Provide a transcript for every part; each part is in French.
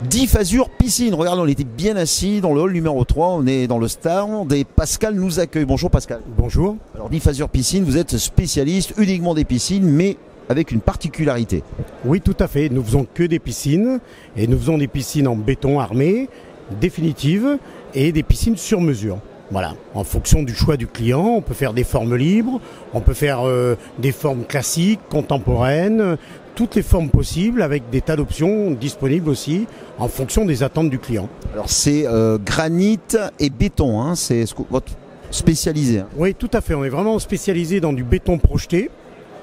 Diffasure Piscine. Regardez, on était bien assis dans le hall numéro 3. On est dans le stand et Pascal nous accueille. Bonjour Pascal. Bonjour. Alors Diffasure Piscine, vous êtes spécialiste uniquement des piscines, mais avec une particularité. Oui, tout à fait. Nous faisons que des piscines et nous faisons des piscines en béton armé, définitives et des piscines sur mesure. Voilà, en fonction du choix du client, on peut faire des formes libres, on peut faire des formes classiques, contemporaines, toutes les formes possibles avec des tas d'options disponibles aussi en fonction des attentes du client. Alors c'est granit et béton, hein, c'est votre spécialisé. Hein. Oui, tout à fait. On est vraiment spécialisé dans du béton projeté,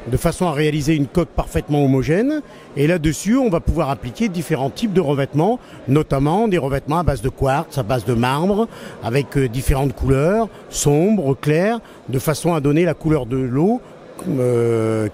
de façon à réaliser une coque parfaitement homogène. Et là-dessus, on va pouvoir appliquer différents types de revêtements, notamment des revêtements à base de quartz, à base de marbre, avec différentes couleurs, sombres, claires, de façon à donner la couleur de l'eau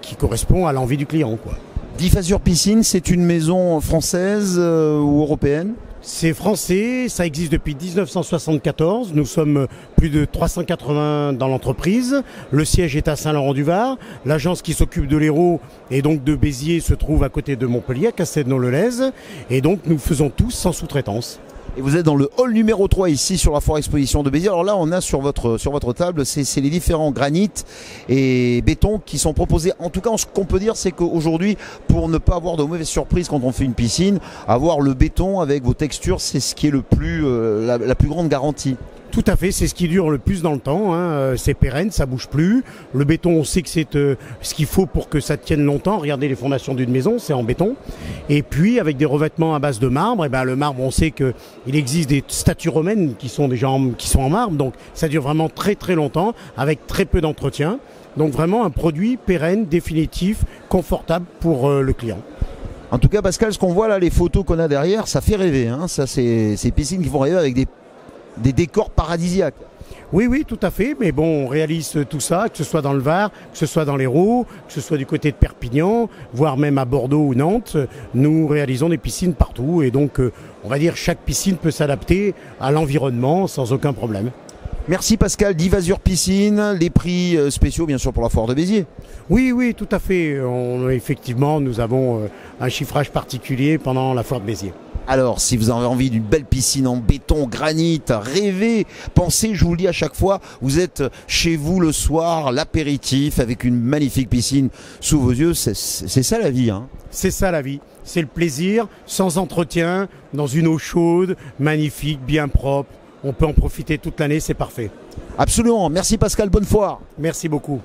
qui correspond à l'envie du client, quoi. Diffasure Piscine, c'est une maison française ou européenne ? C'est français, ça existe depuis 1974. Nous sommes plus de 380 dans l'entreprise. Le siège est à Saint-Laurent-du-Var. L'agence qui s'occupe de l'Hérault et donc de Béziers se trouve à côté de Montpellier, à Castelnau-le-Lez. Et donc nous faisons tous sans sous-traitance. Et vous êtes dans le hall numéro 3 ici sur la foire exposition de Béziers. Alors là, on a sur votre table, c'est les différents granites et bétons qui sont proposés. En tout cas, ce qu'on peut dire, c'est qu'aujourd'hui, pour ne pas avoir de mauvaises surprises quand on fait une piscine, avoir le béton avec vos textures, c'est ce qui est le plus, la plus grande garantie. Tout à fait, c'est ce qui dure le plus dans le temps, hein. C'est pérenne, ça bouge plus. Le béton, on sait que c'est ce qu'il faut pour que ça tienne longtemps. Regardez les fondations d'une maison, c'est en béton. Et puis avec des revêtements à base de marbre, et ben le marbre, on sait qu'il existe des statues romaines qui sont en marbre, donc ça dure vraiment très très longtemps, avec très peu d'entretien. Donc vraiment un produit pérenne, définitif, confortable pour le client. En tout cas, Pascal, ce qu'on voit là, les photos qu'on a derrière, ça fait rêver, hein. Ça, c'est ces piscines qui font rêver avec des décors paradisiaques. Oui, oui, tout à fait. Mais bon, on réalise tout ça, que ce soit dans le Var, que ce soit dans l'Hérault, que ce soit du côté de Perpignan, voire même à Bordeaux ou Nantes. Nous réalisons des piscines partout. Et donc, on va dire, chaque piscine peut s'adapter à l'environnement sans aucun problème. Merci Pascal. Diffasure Piscine, les prix spéciaux bien sûr pour la foire de Béziers. Oui, oui, tout à fait. Effectivement, nous avons un chiffrage particulier pendant la foire de Béziers. Alors, si vous avez envie d'une belle piscine en béton, granit, rêvez, pensez, je vous le dis à chaque fois, vous êtes chez vous le soir, l'apéritif, avec une magnifique piscine sous vos yeux, c'est ça la vie, hein. C'est ça la vie, c'est le plaisir, sans entretien, dans une eau chaude, magnifique, bien propre. On peut en profiter toute l'année, c'est parfait. Absolument, merci Pascal, bonne foire. Merci beaucoup.